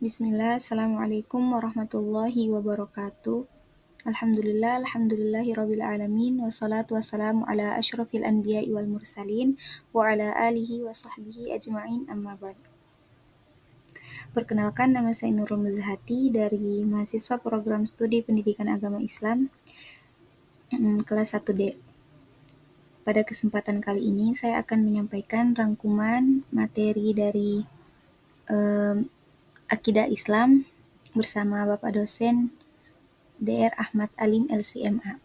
Bismillah, Assalamualaikum warahmatullahi wabarakatuh. Alhamdulillahirabbil alamin, wassalatu wassalamu ala asyrafil anbiya'i wal mursalin wa ala alihi wa sahbihi ajma'in, amma ba'd. Perkenalkan, nama saya Nurul Muzahati dari mahasiswa program studi pendidikan agama Islam kelas 1D. Pada kesempatan kali ini saya akan menyampaikan rangkuman materi dari Akidah Islam bersama Bapak dosen Dr. Ahmad Alim LCMA.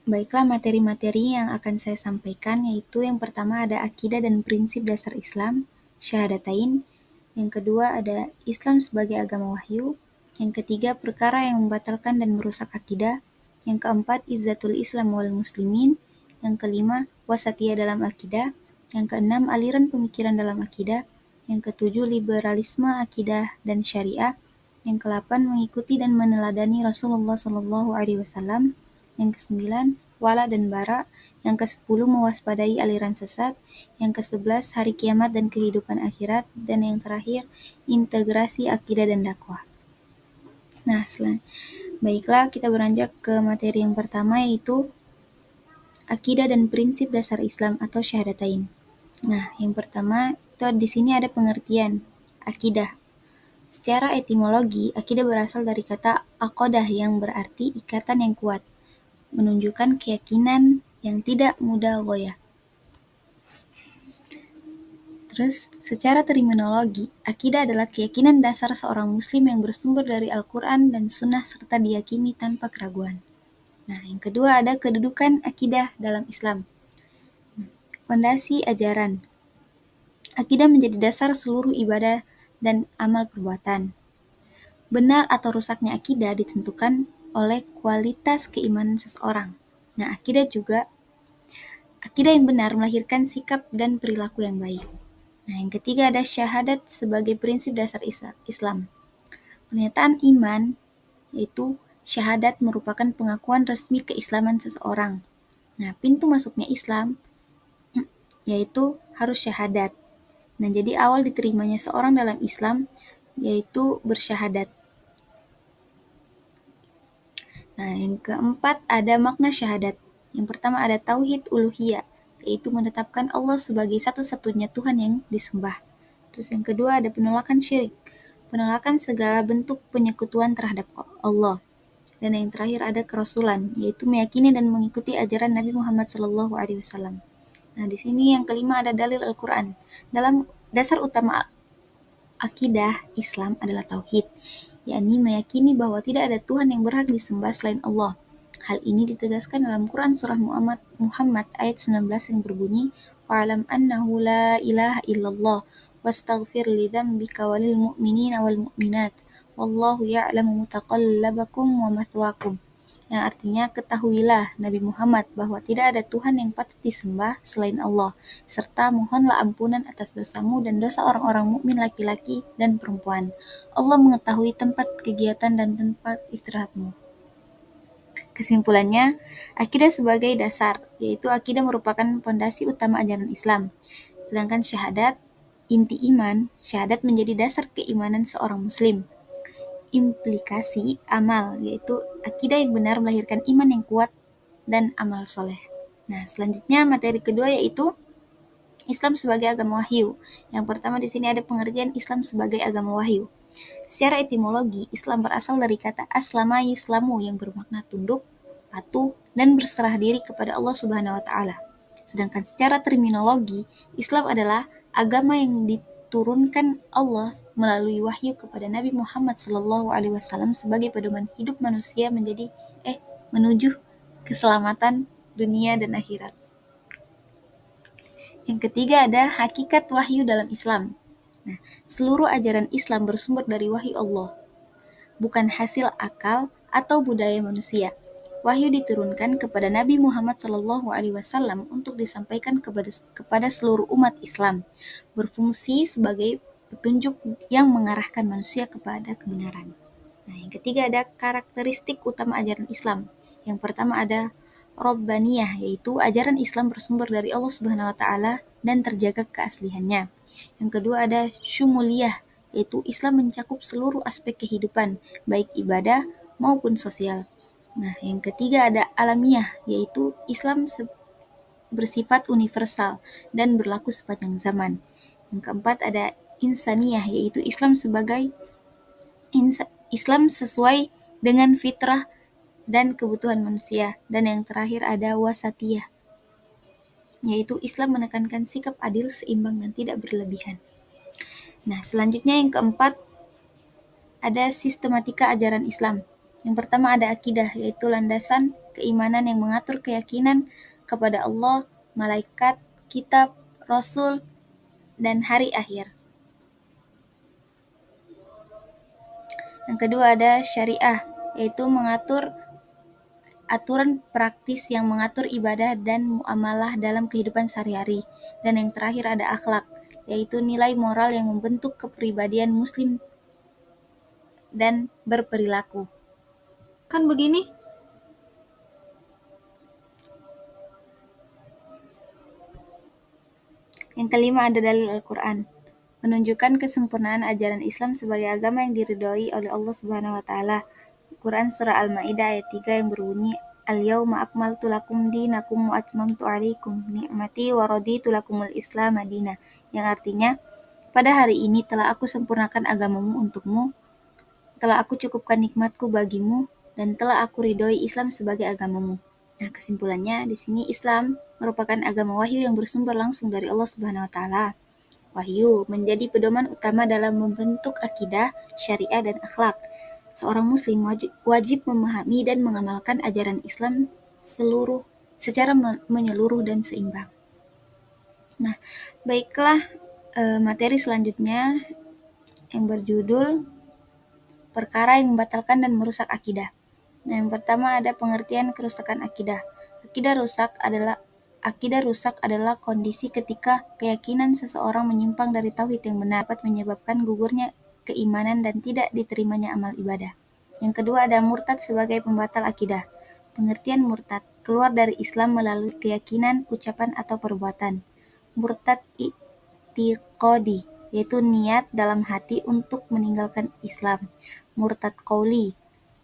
Baiklah, materi-materi yang akan saya sampaikan yaitu yang pertama ada akidah dan prinsip dasar Islam, syahadatain. Yang kedua ada Islam sebagai agama wahyu. Yang ketiga perkara yang membatalkan dan merusak akidah. Yang keempat izzatul Islam wal muslimin. Yang kelima wasatiyah dalam akidah. Yang keenam aliran pemikiran dalam akidah. Yang ketujuh liberalisme akidah dan syariah. Yang kedelapan mengikuti dan meneladani Rasulullah SAW. Yang kesembilan wala dan bara. Yang kesepuluh mewaspadai aliran sesat. Yang ke-11 hari kiamat dan kehidupan akhirat. Dan yang terakhir integrasi akidah dan dakwah. Nah, baiklah, kita beranjak ke materi yang pertama yaitu akidah dan prinsip dasar Islam atau syahadatain. Nah, yang pertama itu di sini ada pengertian akidah. Secara etimologi, akidah berasal dari kata aqadah yang berarti ikatan yang kuat, menunjukkan keyakinan yang tidak mudah goyah. Terus, secara terminologi, akidah adalah keyakinan dasar seorang muslim yang bersumber dari Al-Quran dan Sunnah serta diyakini tanpa keraguan. Nah, yang kedua ada kedudukan akidah dalam Islam. Fondasi ajaran. Akidah menjadi dasar seluruh ibadah dan amal perbuatan. Benar atau rusaknya akidah ditentukan oleh kualitas keimanan seseorang. Nah, akidah yang benar melahirkan sikap dan perilaku yang baik. Nah, yang ketiga ada syahadat sebagai prinsip dasar Islam. Pernyataan iman yaitu syahadat merupakan pengakuan resmi keislaman seseorang. Nah, pintu masuknya Islam yaitu harus syahadat. Nah, jadi awal diterimanya seorang dalam Islam yaitu bersyahadat. Nah, yang keempat ada makna syahadat. Yang pertama ada tauhid uluhiyah, yaitu menetapkan Allah sebagai satu-satunya Tuhan yang disembah. Terus yang kedua ada penolakan syirik, penolakan segala bentuk penyekutuan terhadap Allah. Dan yang terakhir ada kerasulan, yaitu meyakini dan mengikuti ajaran Nabi Muhammad SAW. Nah, di sini yang kelima ada dalil Al-Quran. Dalam dasar utama akidah Islam adalah tauhid, yakni meyakini bahwa tidak ada Tuhan yang berhak disembah selain Allah. Hal ini ditegaskan dalam Quran surah Muhammad ayat 19 yang berbunyi, "Fa'lam annahu la ilaha illallah wastaghfir li dzambika walil mu'minina wal mu'minat wallahu ya'lamu mutaqallabakum wa mathwaakum." Yang artinya, ketahuilah Nabi Muhammad bahwa tidak ada Tuhan yang patut disembah selain Allah, serta mohonlah ampunan atas dosamu dan dosa orang-orang mukmin laki-laki dan perempuan. Allah mengetahui tempat kegiatan dan tempat istirahatmu. Kesimpulannya, akidah sebagai dasar, yaitu akidah merupakan fondasi utama ajaran Islam. Sedangkan syahadat, inti iman, syahadat menjadi dasar keimanan seorang muslim. Implikasi amal, yaitu akidah yang benar melahirkan iman yang kuat dan amal soleh. Nah, selanjutnya materi kedua yaitu Islam sebagai agama wahyu. Yang pertama di sini ada pengertian Islam sebagai agama wahyu. Secara etimologi, Islam berasal dari kata aslama yuslamu yang bermakna tunduk, patuh, dan berserah diri kepada Allah Subhanahu wa taala. Sedangkan secara terminologi, Islam adalah agama yang diturunkan Allah melalui wahyu kepada Nabi Muhammad SAW sebagai pedoman hidup manusia menuju keselamatan dunia dan akhirat. Yang ketiga ada hakikat wahyu dalam Islam. Nah, seluruh ajaran Islam bersumber dari wahyu Allah, bukan hasil akal atau budaya manusia. Wahyu diturunkan kepada Nabi Muhammad SAW untuk disampaikan kepada seluruh umat Islam, berfungsi sebagai petunjuk yang mengarahkan manusia kepada kebenaran. Nah, yang ketiga ada karakteristik utama ajaran Islam. Yang pertama ada Rabbaniyah, yaitu ajaran Islam bersumber dari Allah Subhanahu wa taala dan terjaga keasliannya. Yang kedua ada syumuliyah, yaitu Islam mencakup seluruh aspek kehidupan, baik ibadah maupun sosial. Nah, yang ketiga ada alamiah, yaitu Islam bersifat universal dan berlaku sepanjang zaman. Yang keempat ada insaniyah, yaitu Islam sesuai dengan fitrah dan kebutuhan manusia. Dan yang terakhir ada wasatiyah, yaitu Islam menekankan sikap adil, seimbang, dan tidak berlebihan. Nah, selanjutnya yang keempat ada sistematika ajaran Islam. Yang pertama ada akidah, yaitu landasan keimanan yang mengatur keyakinan kepada Allah, malaikat, kitab, rasul, dan hari akhir. Yang kedua ada syariah, yaitu mengatur aturan praktis yang mengatur ibadah dan muamalah dalam kehidupan sehari-hari. Dan yang terakhir ada akhlak, yaitu nilai moral yang membentuk kepribadian muslim dan berperilaku. Kan begini? Yang kelima ada dalil Al-Quran, menunjukkan kesempurnaan ajaran Islam sebagai agama yang diridhoi oleh Allah Subhanahu wa taala. Quran surah Al-Maidah ayat 3 yang berbunyi, Al-yawma akmaltu lakum dinakum wa atmamtu alaikum ni'mati wa raditu lakumul Islam madina, yang artinya, pada hari ini telah aku sempurnakan agamamu untukmu, telah aku cukupkan nikmatku bagimu, dan telah aku ridhoi Islam sebagai agamamu. Nah, kesimpulannya di sini Islam merupakan agama wahyu yang bersumber langsung dari Allah Subhanahu wa taala. Wahyu menjadi pedoman utama dalam membentuk akidah, syariah, dan akhlak. Seorang muslim wajib memahami dan mengamalkan ajaran Islam secara menyeluruh dan seimbang. Nah, baiklah, materi selanjutnya yang berjudul perkara yang membatalkan dan merusak akidah. Nah, yang pertama ada pengertian kerusakan akidah. Akidah rusak adalah kondisi ketika keyakinan seseorang menyimpang dari tauhid yang benar, dapat menyebabkan gugurnya keimanan dan tidak diterimanya amal ibadah. Yang kedua ada murtad sebagai pembatal akidah. Pengertian murtad, keluar dari Islam melalui keyakinan, ucapan, atau perbuatan. Murtad i'tiqadi, yaitu niat dalam hati untuk meninggalkan Islam. Murtad qauli,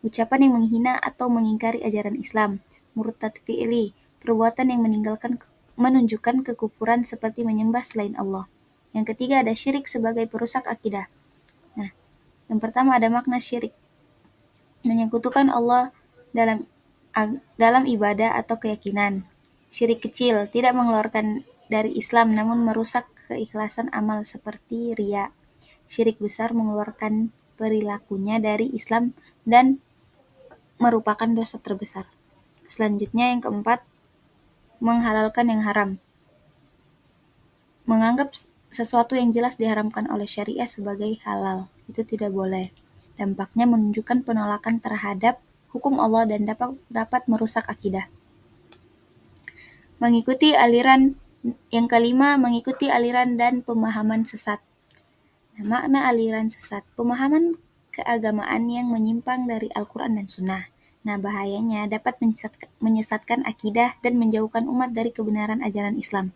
ucapan yang menghina atau mengingkari ajaran Islam. Murtad fi'li, perbuatan yang menunjukkan kekufuran seperti menyembah selain Allah. Yang ketiga ada syirik sebagai perusak akidah. Nah, yang pertama ada makna syirik, menyekutukan Allah dalam ibadah atau keyakinan. Syirik kecil tidak mengeluarkan dari Islam namun merusak keikhlasan amal seperti riya. Syirik besar mengeluarkan perilakunya dari Islam dan merupakan dosa terbesar. Selanjutnya yang keempat, menghalalkan yang haram. Menganggap sesuatu yang jelas diharamkan oleh syariah sebagai halal, itu tidak boleh. Dampaknya menunjukkan penolakan terhadap hukum Allah dan dapat merusak akidah. Yang kelima, mengikuti aliran dan pemahaman sesat. Nah, makna aliran sesat, pemahaman keagamaan yang menyimpang dari Al-Quran dan Sunnah. Nah, bahayanya dapat menyesatkan akidah dan menjauhkan umat dari kebenaran ajaran Islam.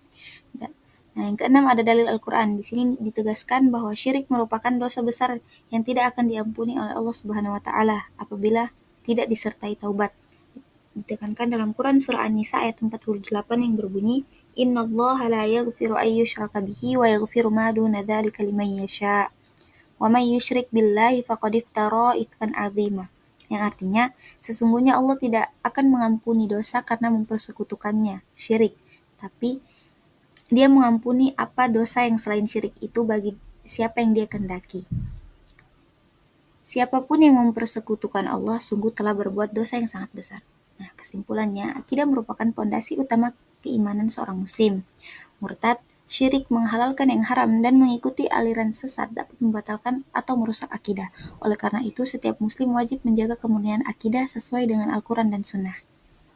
Nah, yang keenam ada dalil Al-Quran. Di sini ditegaskan bahwa syirik merupakan dosa besar yang tidak akan diampuni oleh Allah Subhanahu wa taala apabila tidak disertai taubat. Ditekankan dalam Quran surah An-Nisa ayat 48 yang berbunyi, Innallaha la yaghfiru an yushraka bihi wa yaghfiru ma duna dzalika liman yasha. Wa may yusyrik billahi faqad iftara itsman 'azima. Yang artinya, sesungguhnya Allah tidak akan mengampuni dosa karena mempersekutukannya, syirik. Tapi Dia mengampuni apa dosa yang selain syirik itu bagi siapa yang Dia kehendaki. Siapapun yang mempersekutukan Allah sungguh telah berbuat dosa yang sangat besar. Nah, kesimpulannya, akidah merupakan pondasi utama keimanan seorang muslim. Murtad, syirik, menghalalkan yang haram, dan mengikuti aliran sesat dapat membatalkan atau merusak akidah. Oleh karena itu, setiap muslim wajib menjaga kemurnian akidah sesuai dengan Al-Quran dan Sunnah.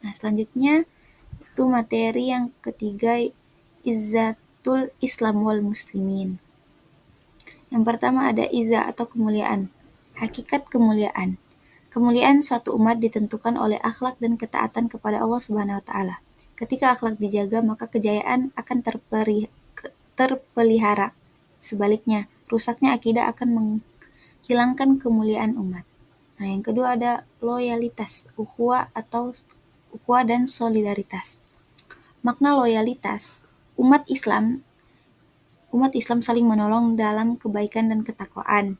Nah, selanjutnya, itu materi yang ketiga, Izzatul Islam wal Muslimin. Yang pertama ada izzah atau kemuliaan. Hakikat kemuliaan. Kemuliaan suatu umat ditentukan oleh akhlak dan ketaatan kepada Allah Subhanahu wa taala. Ketika akhlak dijaga, maka kejayaan akan terpelihara. Sebaliknya, rusaknya akidah akan menghilangkan kemuliaan umat. Nah, yang kedua ada loyalitas, ukhuwah dan solidaritas. Makna loyalitas, umat Islam saling menolong dalam kebaikan dan ketakwaan,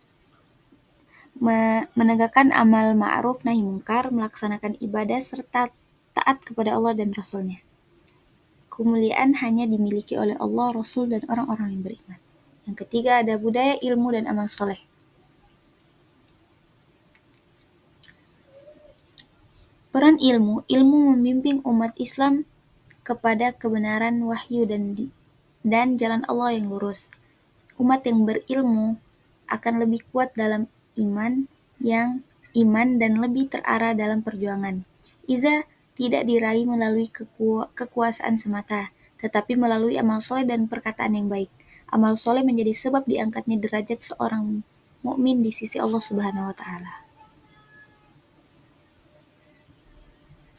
menegakkan amal ma'ruf nahi mungkar, melaksanakan ibadah serta taat kepada Allah dan Rasul-Nya. Kemuliaan hanya dimiliki oleh Allah, Rasul, dan orang-orang yang beriman. Yang ketiga ada budaya ilmu dan amal soleh. Peran ilmu membimbing umat Islam kepada kebenaran wahyu dan jalan Allah yang lurus. Umat yang berilmu akan lebih kuat dalam iman dan lebih terarah dalam perjuangan. Izzah tidak diraih melalui kekuasaan semata, tetapi melalui amal soleh dan perkataan yang baik. Amal soleh menjadi sebab diangkatnya derajat seorang mukmin di sisi Allah Subhanahu wa taala.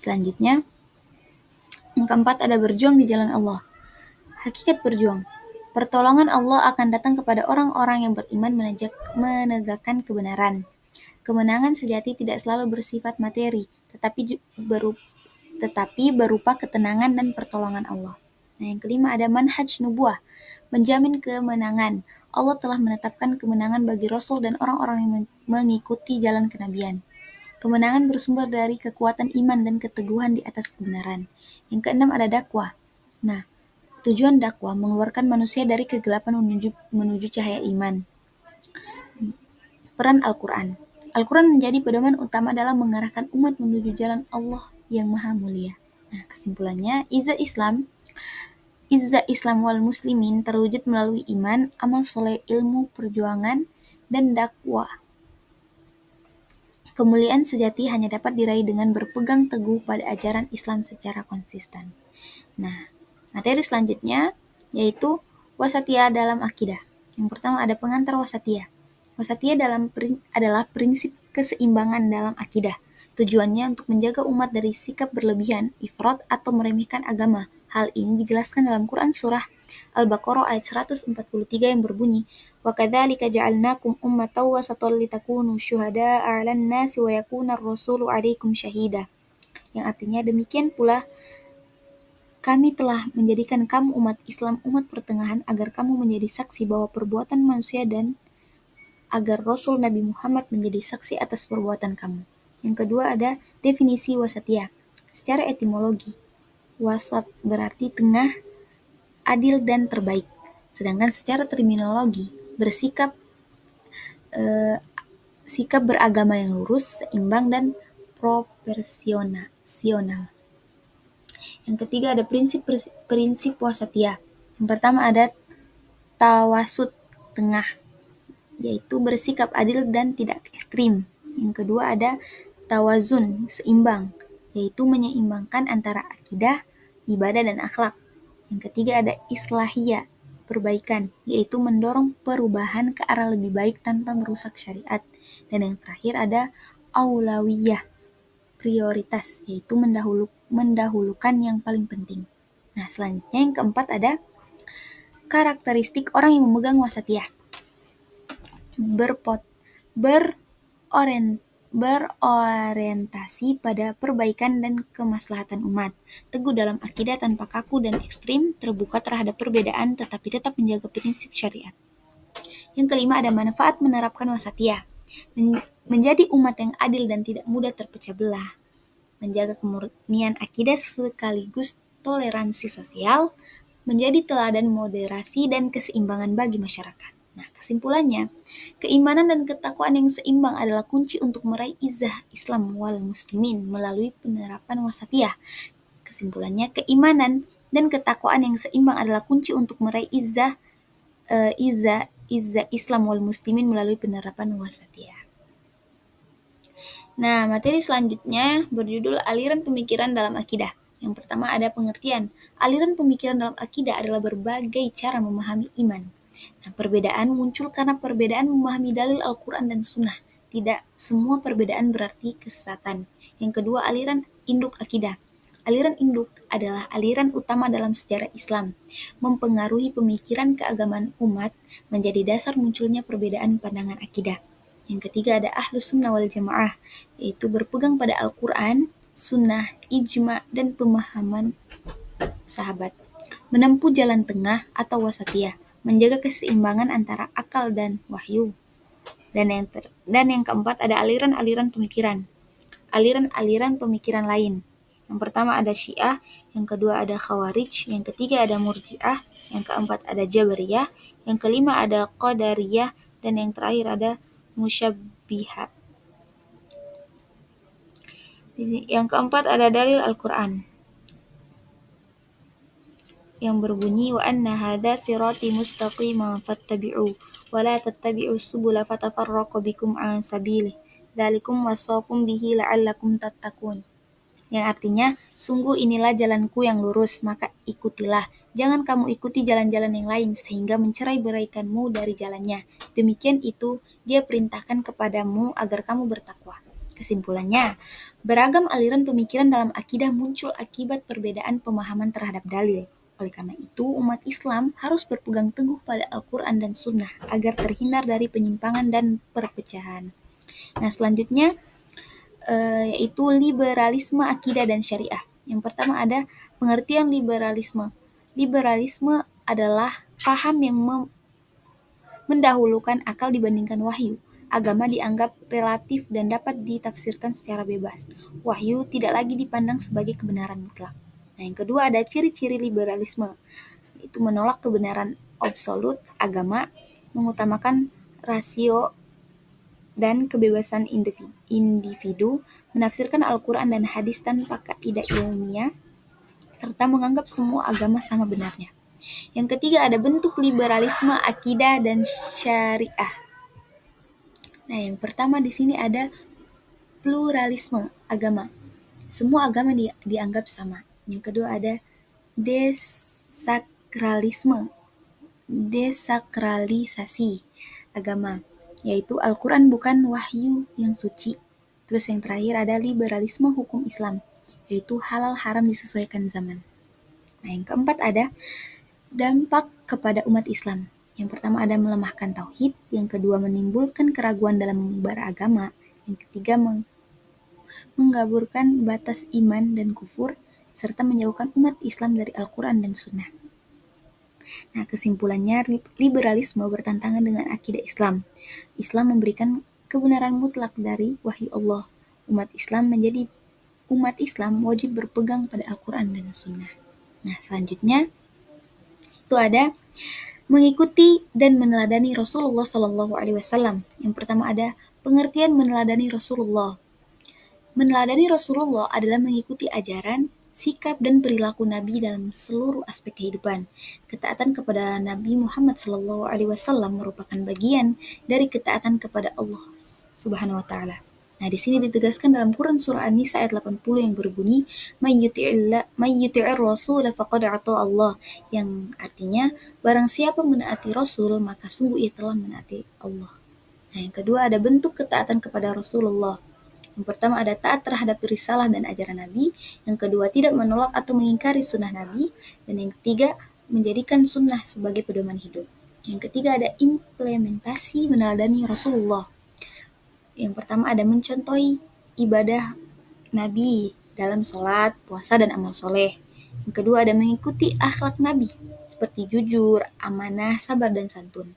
Selanjutnya, yang keempat ada berjuang di jalan Allah. Hakikat berjuang. Pertolongan Allah akan datang kepada orang-orang yang beriman menegakkan kebenaran. Kemenangan sejati tidak selalu bersifat materi, tetapi berupa ketenangan dan pertolongan Allah. Nah, yang kelima ada manhaj nubuah, menjamin kemenangan. Allah telah menetapkan kemenangan bagi Rasul dan orang-orang yang mengikuti jalan kenabian. Kemenangan bersumber dari kekuatan iman dan keteguhan di atas kebenaran. Yang keenam ada dakwah. Nah, tujuan dakwah mengeluarkan manusia dari kegelapan menuju cahaya iman. Peran Al-Quran. Al-Quran menjadi pedoman utama dalam mengarahkan umat menuju jalan Allah yang maha mulia. Nah, kesimpulannya, Izzah Islam wal muslimin terwujud melalui iman, amal soleh, ilmu, perjuangan, dan dakwah. Kemuliaan sejati hanya dapat diraih dengan berpegang teguh pada ajaran Islam secara konsisten. Nah, materi selanjutnya yaitu wasatiyah dalam akidah. Yang pertama ada pengantar wasatiyah. Wasatiyah adalah prinsip keseimbangan dalam akidah. Tujuannya untuk menjaga umat dari sikap berlebihan, ifrat, atau meremehkan agama. Hal ini dijelaskan dalam Quran surah Al-Baqarah ayat 143 yang berbunyi, وَكَذَلِكَ جَعَلْنَاكُمْ أُمَّةً وَسَطًا لِتَكُونُوا شُهَدَاءَ عَلَى النَّاسِ وَيَكُونَ الرَّسُولُ عَلَيْكُمْ شَهِيدًا. Yang artinya demikian pula kami telah menjadikan kamu umat Islam, umat pertengahan, agar kamu menjadi saksi bahwa perbuatan manusia dan agar Rasul Nabi Muhammad menjadi saksi atas perbuatan kamu. Yang kedua ada definisi wasatiyah. Secara etimologi, wasat berarti tengah, adil, dan terbaik. Sedangkan secara terminologi, sikap beragama yang lurus, seimbang, dan proporsional. Yang ketiga ada prinsip wasatiyah. Yang pertama ada tawasud, tengah, yaitu bersikap adil dan tidak ekstrim. Yang kedua ada tawazun, seimbang, yaitu menyeimbangkan antara akidah, ibadah, dan akhlak. Yang ketiga ada islahiyah, perbaikan, yaitu mendorong perubahan ke arah lebih baik tanpa merusak syariat. Dan yang terakhir ada aulawiyah, prioritas, yaitu mendahulukan yang paling penting. Nah, selanjutnya yang keempat ada karakteristik orang yang memegang wasatiyah. Berorientasi pada perbaikan dan kemaslahatan umat, teguh dalam akidah tanpa kaku dan ekstrim, terbuka terhadap perbedaan tetapi tetap menjaga prinsip syariat. Yang kelima ada manfaat menerapkan wasatiyah, menjadi umat yang adil dan tidak mudah terpecah belah, menjaga kemurnian akidah sekaligus toleransi sosial, menjadi teladan moderasi dan keseimbangan bagi masyarakat. Nah, kesimpulannya, keimanan dan ketakwaan yang seimbang adalah kunci untuk meraih izzah Islam wal muslimin melalui penerapan wasatiyah. Kesimpulannya, keimanan dan ketakwaan yang seimbang adalah kunci untuk meraih izzah Islam wal muslimin melalui penerapan wasatiyah. Nah, materi selanjutnya berjudul aliran pemikiran dalam akidah. Yang pertama ada pengertian. Aliran pemikiran dalam akidah adalah berbagai cara memahami iman. Nah, perbedaan muncul karena perbedaan memahami dalil Al-Quran dan Sunnah. Tidak semua perbedaan berarti kesesatan. Yang kedua, aliran induk akidah. Aliran induk adalah aliran utama dalam sejarah Islam, mempengaruhi pemikiran keagamaan umat, menjadi dasar munculnya perbedaan pandangan akidah. Yang ketiga ada Ahlus Sunnah wal Jamaah, yaitu berpegang pada Al-Quran, Sunnah, Ijma, dan pemahaman sahabat. Menempuh jalan tengah atau wasatiyah, menjaga keseimbangan antara akal dan wahyu. Dan yang keempat ada aliran-aliran pemikiran. Aliran-aliran pemikiran lain. Yang pertama ada Syiah, yang kedua ada Khawarij, yang ketiga ada Murji'ah, yang keempat ada Jabariyah, yang kelima ada Qadariyah, dan yang terakhir ada Musyabbihat. Yang keempat ada dalil Al-Quran yang berbunyi wa anna hadza sirati mustaqiman fattabi'u wa la tattabi'us subula fatafarraqu bikum an sabilihi dzalikum wasaqum bihi la'allakum tattaqun. Yang artinya, sungguh inilah jalanku yang lurus, maka ikutilah. Jangan kamu ikuti jalan-jalan yang lain, sehingga mencerai-beraikanmu dari jalannya. Demikian itu, dia perintahkan kepadamu agar kamu bertakwa. Kesimpulannya, beragam aliran pemikiran dalam akidah muncul akibat perbedaan pemahaman terhadap dalil. Oleh karena itu, umat Islam harus berpegang teguh pada Al-Quran dan Sunnah, agar terhindar dari penyimpangan dan perpecahan. Nah, selanjutnya, yaitu liberalisme akidah dan syariah. Yang pertama ada pengertian liberalisme. Liberalisme adalah paham yang mendahulukan akal dibandingkan wahyu. Agama dianggap relatif dan dapat ditafsirkan secara bebas. Wahyu tidak lagi dipandang sebagai kebenaran mutlak. Nah, yang kedua ada ciri-ciri liberalisme, itu menolak kebenaran absolut agama, mengutamakan rasio dan kebebasan individu, menafsirkan Al-Quran dan hadis tanpa kaidah ilmiah, serta menganggap semua agama sama benarnya. Yang ketiga ada bentuk liberalisme akidah dan syariah. Nah, yang pertama di sini ada pluralisme agama. Semua agama dianggap sama. Yang kedua ada desakralisasi agama, yaitu Al-Quran bukan wahyu yang suci. Terus yang terakhir ada liberalisme hukum Islam, yaitu halal haram disesuaikan zaman. Nah, yang keempat ada dampak kepada umat Islam. Yang pertama ada melemahkan tauhid, yang kedua menimbulkan keraguan dalam beragama, yang ketiga menggaburkan batas iman dan kufur, serta menjauhkan umat Islam dari Al-Quran dan Sunnah. Nah, kesimpulannya, liberalisme bertentangan dengan akidah Islam. Islam memberikan kebenaran mutlak dari wahyu Allah. Umat Islam wajib berpegang pada Al-Quran dan Sunnah. Nah, selanjutnya itu ada mengikuti dan meneladani Rasulullah Shallallahu Alaihi Wasallam. Yang pertama ada pengertian meneladani Rasulullah. Meneladani Rasulullah adalah mengikuti ajaran, sikap, dan perilaku Nabi dalam seluruh aspek kehidupan. Ketaatan kepada Nabi Muhammad SAW merupakan bagian dari ketaatan kepada Allah Subhanahu wa Ta'ala. Nah, di sini ditegaskan dalam Quran surah An-Nisa ayat 80 yang berbunyi, "May yuti'ir rasul faqad ata Allah," yang artinya, barang siapa menaati Rasul, maka sungguh ia telah menaati Allah. Nah, yang kedua ada bentuk ketaatan kepada Rasulullah. Yang pertama ada taat terhadap risalah dan ajaran Nabi, yang kedua tidak menolak atau mengingkari sunnah Nabi, dan yang ketiga menjadikan sunnah sebagai pedoman hidup. Yang ketiga ada implementasi meneladani Rasulullah. Yang pertama ada mencontohi ibadah Nabi dalam sholat, puasa, dan amal soleh. Yang kedua ada mengikuti akhlak Nabi, seperti jujur, amanah, sabar, dan santun.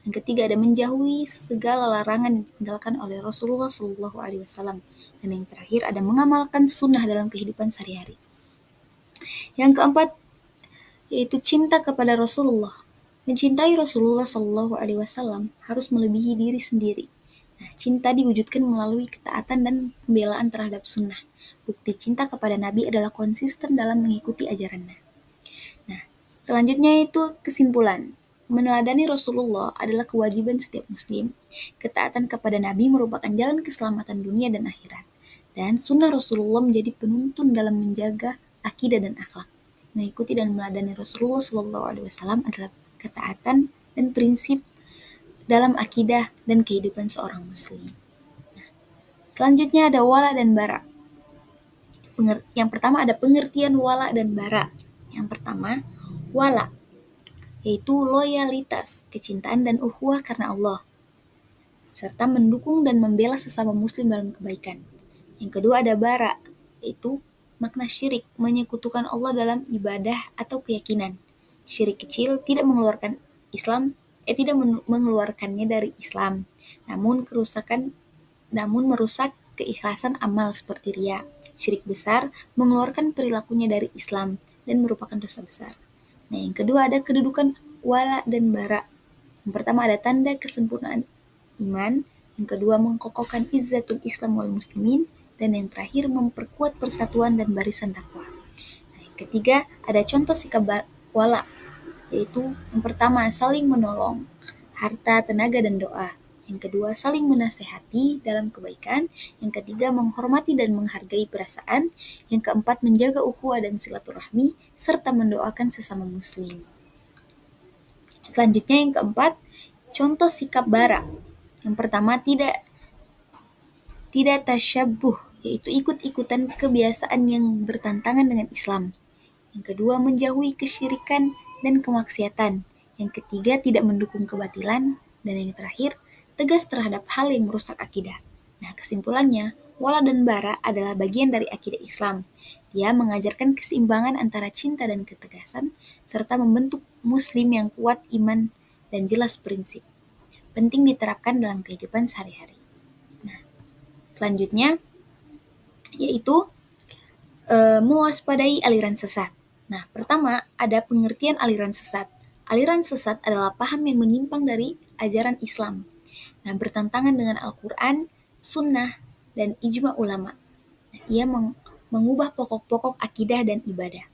Yang ketiga ada menjauhi segala larangan yang ditinggalkan oleh Rasulullah SAW. Dan yang terakhir ada mengamalkan sunnah dalam kehidupan sehari-hari. Yang keempat yaitu cinta kepada Rasulullah. Mencintai Rasulullah SAW harus melebihi diri sendiri. Nah, cinta diwujudkan melalui ketaatan dan pembelaan terhadap sunnah. Bukti cinta kepada Nabi adalah konsisten dalam mengikuti ajarannya. Nah, selanjutnya itu kesimpulan. Meneladani Rasulullah adalah kewajiban setiap muslim. Ketaatan kepada Nabi merupakan jalan keselamatan dunia dan akhirat. Dan sunnah Rasulullah menjadi penuntun dalam menjaga akidah dan akhlak. Mengikuti dan meneladani Rasulullah SAW adalah ketaatan dan prinsip dalam akidah dan kehidupan seorang muslim. Nah, selanjutnya ada wala dan bara. Yang pertama ada pengertian wala dan bara. Yang pertama, wala, yaitu loyalitas, kecintaan dan ukhuwah karena Allah, serta mendukung dan membela sesama muslim dalam kebaikan. Yang kedua ada bara, yaitu makna syirik, menyekutukan Allah dalam ibadah atau keyakinan. Syirik kecil tidak mengeluarkan tidak mengeluarkannya dari Islam, namun merusak keikhlasan amal seperti riya. Syirik besar mengeluarkan perilakunya dari Islam dan merupakan dosa besar. Nah, yang kedua ada kedudukan wala dan bara. Yang pertama ada tanda kesempurnaan iman, yang kedua mengkokohkan izzatul Islam wal muslimin, dan yang terakhir memperkuat persatuan dan barisan dakwah. Nah, yang ketiga ada contoh sikap wala, yaitu yang pertama saling menolong, harta, tenaga, dan doa. Yang kedua, saling menasehati dalam kebaikan. Yang ketiga, menghormati dan menghargai perasaan. Yang keempat, menjaga ukhuwah dan silaturahmi, serta mendoakan sesama muslim. Selanjutnya yang keempat, contoh sikap bara. Yang pertama, tidak tasyabbuh, yaitu ikut-ikutan kebiasaan yang bertentangan dengan Islam. Yang kedua, menjauhi kesyirikan dan kemaksiatan. Yang ketiga, tidak mendukung kebatilan. Dan yang terakhir, tegas terhadap hal yang merusak akidah. Nah, kesimpulannya, wala dan bara adalah bagian dari akidah Islam. Dia mengajarkan keseimbangan antara cinta dan ketegasan, serta membentuk muslim yang kuat iman dan jelas prinsip. Penting diterapkan dalam kehidupan sehari-hari. Nah, selanjutnya, yaitu mewaspadai aliran sesat. Nah, pertama ada pengertian aliran sesat. Aliran sesat adalah paham yang menyimpang dari ajaran Islam. Nah, bertentangan dengan Al-Quran, Sunnah, dan ijma ulama. Nah, ia mengubah pokok-pokok akidah dan ibadah.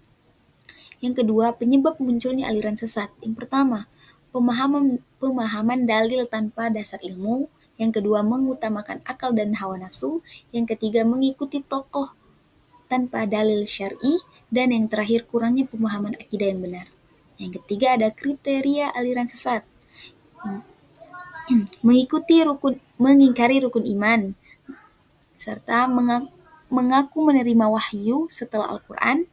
Yang kedua, penyebab munculnya aliran sesat. Yang pertama, pemahaman dalil tanpa dasar ilmu. Yang kedua, mengutamakan akal dan hawa nafsu. Yang ketiga, mengikuti tokoh tanpa dalil syar'i, dan yang terakhir kurangnya pemahaman akidah yang benar. Yang ketiga ada kriteria aliran sesat. Mengingkari rukun iman, serta mengaku menerima wahyu setelah Al-Quran.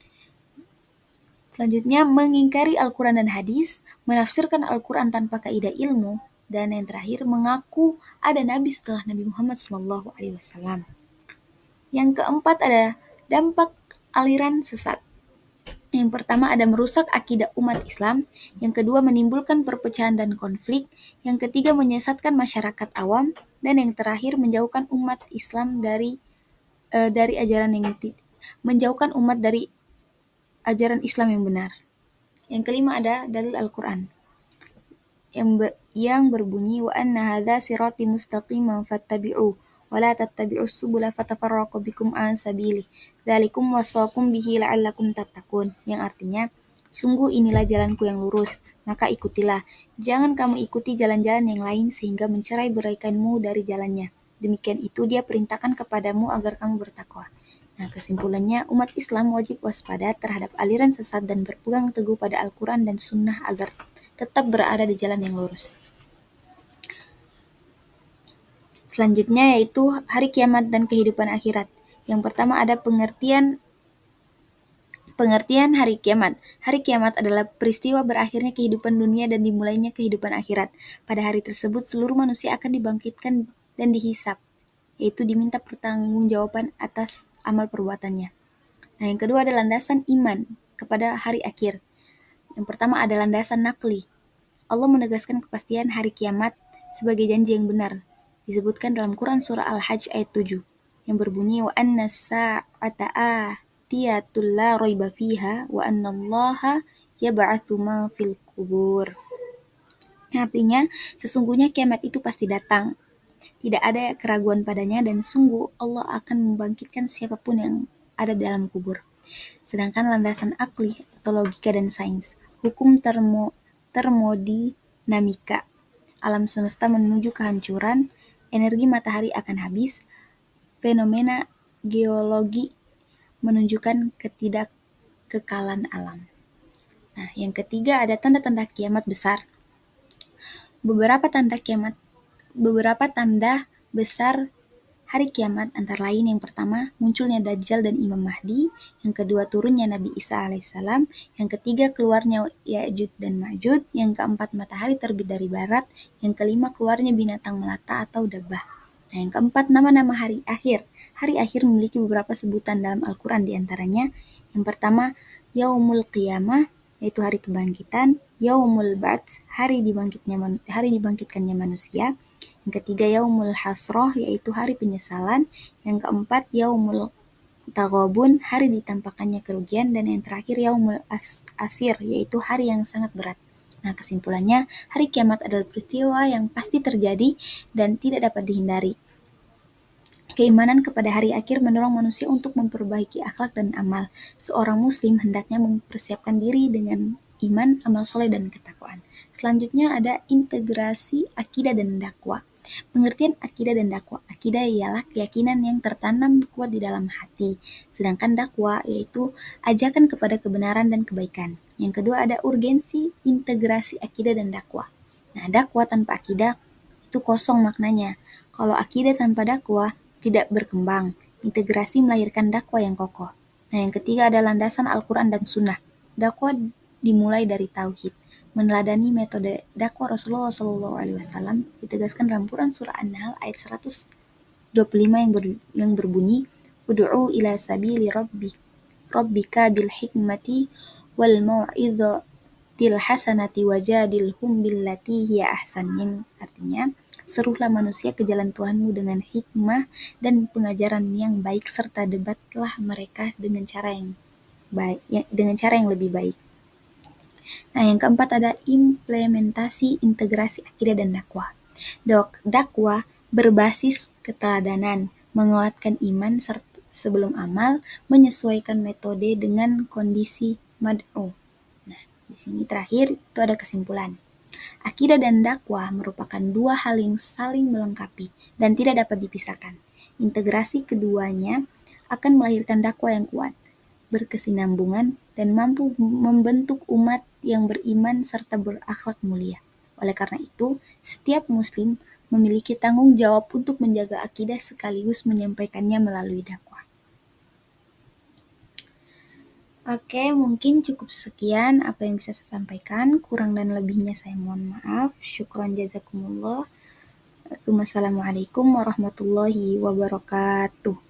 Selanjutnya mengingkari Al-Quran dan hadis, menafsirkan Al-Quran tanpa kaidah ilmu, dan yang terakhir mengaku ada nabi setelah Nabi Muhammad SAW. Yang keempat ada dampak aliran sesat. Yang pertama ada merusak akidah umat Islam, yang kedua menimbulkan perpecahan dan konflik, yang ketiga menyesatkan masyarakat awam, dan yang terakhir menjauhkan umat Islam dari ajaran Islam yang benar. Yang kelima ada dalil Al-Quran yang berbunyi wa anna hadza sirati mustaqiman fattabi'uh wa la tattabi'us subula fatafarraqu bikum an sabilih dzalikum wasaqum bihi la'allakum tattaqun, yang artinya sungguh inilah jalanku yang lurus, maka ikutilah, jangan kamu ikuti jalan-jalan yang lain sehingga mencerai-beraikanmu dari jalannya. Demikian itu dia perintahkan kepadamu agar kamu bertakwa. Nah, kesimpulannya umat Islam wajib waspada terhadap aliran sesat dan berpegang teguh pada Al-Quran dan Sunnah agar tetap berada di jalan yang lurus. Selanjutnya yaitu hari kiamat dan kehidupan akhirat. Yang pertama ada pengertian hari kiamat. Hari kiamat adalah peristiwa berakhirnya kehidupan dunia dan dimulainya kehidupan akhirat. Pada hari tersebut seluruh manusia akan dibangkitkan dan dihisab, yaitu diminta pertanggungjawaban atas amal perbuatannya. Nah, yang kedua ada landasan iman kepada hari akhir. Yang pertama ada landasan nakli. Allah menegaskan kepastian hari kiamat sebagai janji yang benar. Disebutkan dalam Quran surah Al-Hajj ayat 7 yang berbunyi wa anna sa'ata atiyatul la raiba fiha wa anna allaha yab'atsu ma fil qubur. Artinya sesungguhnya kiamat itu pasti datang. Tidak ada keraguan padanya dan sungguh Allah akan membangkitkan siapapun yang ada dalam kubur. Sedangkan landasan akli atau logika dan sains, hukum termodinamika, alam semesta menuju kehancuran, energi matahari akan habis, fenomena geologi menunjukkan ketidakkekalan alam. Nah, yang ketiga ada tanda-tanda kiamat besar. Beberapa tanda besar Hari kiamat antara lain yang pertama, munculnya Dajjal dan Imam Mahdi, yang kedua turunnya Nabi Isa alaihissalam, yang ketiga keluarnya Ya'juj dan Ma'juj, yang keempat matahari terbit dari barat, yang kelima keluarnya binatang melata atau dabbah. Nah, yang keempat nama-nama hari akhir. Hari akhir memiliki beberapa sebutan dalam Al-Quran diantaranya. Yang pertama, Yaumul Qiyamah, yaitu hari kebangkitan. Yaumul Ba'ts, hari dibangkitkannya manusia. Yang ketiga Yaumul Hasroh, yaitu hari penyesalan. Yang keempat Yaumul Taghabun, hari ditampakkannya kerugian. Dan yang terakhir Yaumul Asir, yaitu hari yang sangat berat. Nah, kesimpulannya, hari kiamat adalah peristiwa yang pasti terjadi dan tidak dapat dihindari. Keimanan kepada hari akhir mendorong manusia untuk memperbaiki akhlak dan amal. Seorang muslim hendaknya mempersiapkan diri dengan iman, amal soleh, dan ketakwaan. Selanjutnya ada integrasi akidah dan dakwah. Pengertian akidah dan dakwah. Akidah ialah keyakinan yang tertanam kuat di dalam hati. Sedangkan dakwah yaitu ajakan kepada kebenaran dan kebaikan. Yang kedua ada urgensi integrasi akidah dan dakwah. Nah, dakwah tanpa akidah itu kosong maknanya. Kalau akidah tanpa dakwah tidak berkembang. Integrasi melahirkan dakwah yang kokoh. Nah, yang ketiga ada landasan Al-Quran dan Sunnah. Dakwah dimulai dari tauhid. Meneladani metode dakwah Rasulullah SAW ditegaskan dalam Quran surah An-Nahl ayat 125 yang berbunyi, "Ud'u ila sabili rabbika bil hikmati wal mau'izatil hasanati wajadilhum billati hiya ahsan." Yang artinya, serulah manusia ke jalan Tuhanmu dengan hikmah dan pengajaran yang baik serta debatlah mereka dengan cara yang lebih baik. Nah, yang keempat ada implementasi integrasi akidah dan dakwah. Dakwah berbasis keteladanan, menguatkan iman sebelum amal, menyesuaikan metode dengan kondisi mad'u. Nah, di sini terakhir itu ada kesimpulan. Akidah dan dakwah merupakan dua hal yang saling melengkapi dan tidak dapat dipisahkan. Integrasi keduanya akan melahirkan dakwah yang kuat, berkesinambungan, dan mampu membentuk umat yang beriman serta berakhlak mulia. Oleh karena itu, setiap muslim memiliki tanggung jawab untuk menjaga akidah sekaligus menyampaikannya melalui dakwah. Oke, mungkin cukup sekian apa yang bisa saya sampaikan. Kurang dan lebihnya saya mohon maaf. Syukron jazakumullah. Wassalamualaikum warahmatullahi wabarakatuh.